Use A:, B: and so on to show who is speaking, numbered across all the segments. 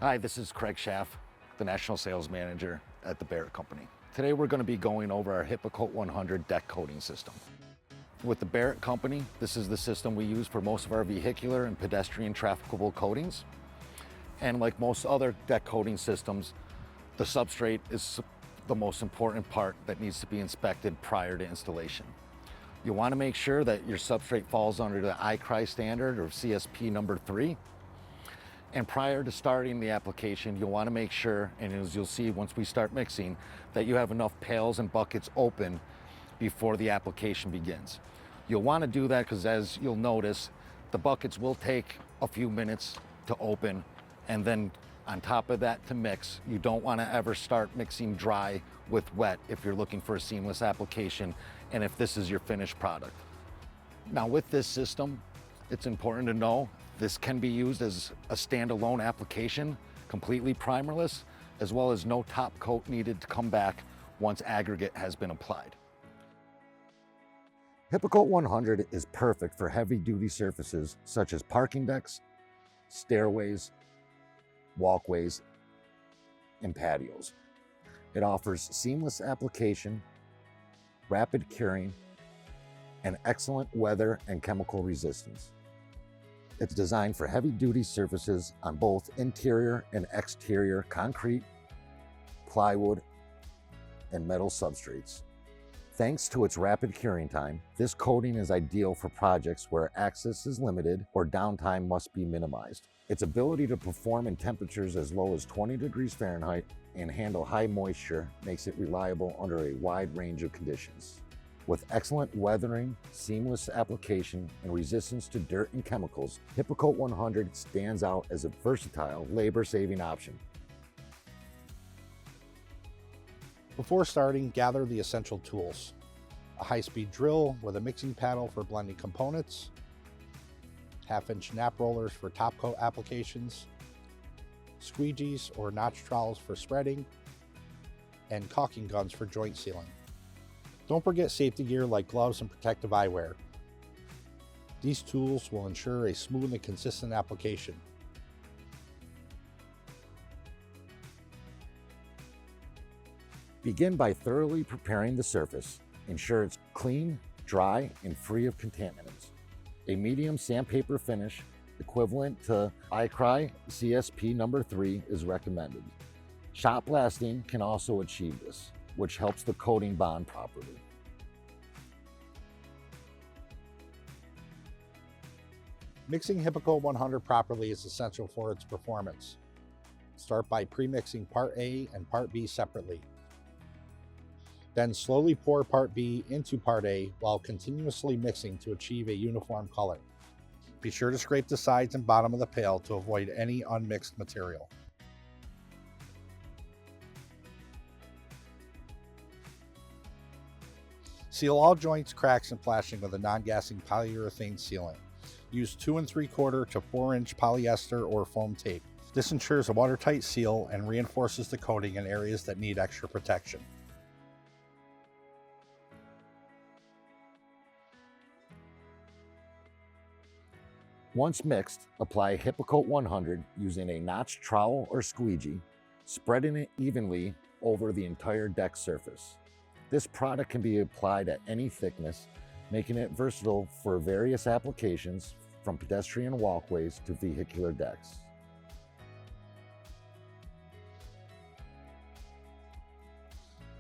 A: Hi, this is Craig Schaaf, the National Sales Manager at the Barrett Company. Today we're going to be going over our Hyppocoat 100 deck coating system. With the Barrett Company, this is the system we use for most of our vehicular and pedestrian trafficable coatings. And like most other deck coating systems, the substrate is the most important part that needs to be inspected prior to installation. You want to make sure that your substrate falls under the ICRI standard or CSP number 3. And prior to starting the application, you'll want to make sure, and as you'll see once we start mixing, that you have enough pails and buckets open before the application begins. You'll want to do that because, as you'll notice, the buckets will take a few minutes to open, and then on top of that to mix. You don't want to ever start mixing dry with wet if you're looking for a seamless application and if this is your finished product. Now with this system, it's important to know this can be used as a standalone application, completely primerless, as well as no top coat needed to come back once aggregate has been applied. Hyppocoat 100 is perfect for heavy-duty surfaces such as parking decks, stairways, walkways, and patios. It offers seamless application, rapid curing, and excellent weather and chemical resistance. It's designed for heavy-duty surfaces on both interior and exterior concrete, plywood, and metal substrates. Thanks to its rapid curing time, this coating is ideal for projects where access is limited or downtime must be minimized. Its ability to perform in temperatures as low as 20 degrees Fahrenheit and handle high moisture makes it reliable under a wide range of conditions. With excellent weathering, seamless application, and resistance to dirt and chemicals, Hyppocoat 100 stands out as a versatile, labor-saving option.
B: Before starting, gather the essential tools. A high-speed drill with a mixing paddle for blending components, half-inch nap rollers for top coat applications, squeegees or notch trowels for spreading, and caulking guns for joint sealing. Don't forget safety gear like gloves and protective eyewear. These tools will ensure a smooth and consistent application.
A: Begin by thoroughly preparing the surface. Ensure it's clean, dry, and free of contaminants. A medium sandpaper finish equivalent to ICRI CSP number 3 is recommended. Shot blasting can also achieve this, which helps the coating bond properly.
B: Mixing Hyppocoat 100 properly is essential for its performance. Start by pre-mixing Part A and Part B separately. Then slowly pour Part B into Part A while continuously mixing to achieve a uniform color. Be sure to scrape the sides and bottom of the pail to avoid any unmixed material. Seal all joints, cracks, and flashing with a non-gassing polyurethane sealant. Use 2 3/4 to 4-inch polyester or foam tape. This ensures a watertight seal and reinforces the coating in areas that need extra protection.
A: Once mixed, apply Hyppocoat 100 using a notch trowel or squeegee, spreading it evenly over the entire deck surface. This product can be applied at any thickness, making it versatile for various applications from pedestrian walkways to vehicular decks.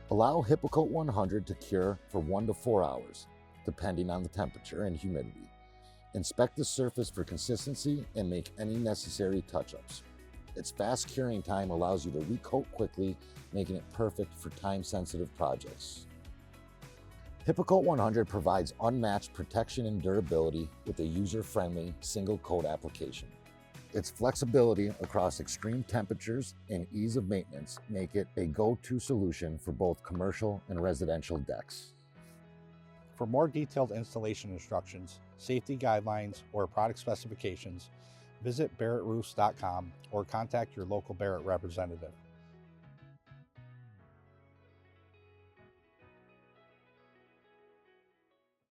A: Allow Hyppocoat 100 to cure for 1 to 4 hours, depending on the temperature and humidity. Inspect the surface for consistency and make any necessary touch-ups. Its fast curing time allows you to recoat quickly, making it perfect for time-sensitive projects. Hyppocoat 100 provides unmatched protection and durability with a user-friendly single-coat application. Its flexibility across extreme temperatures and ease of maintenance make it a go-to solution for both commercial and residential decks.
B: For more detailed installation instructions, safety guidelines, or product specifications, visit barrettroofs.com or contact your local Barrett representative.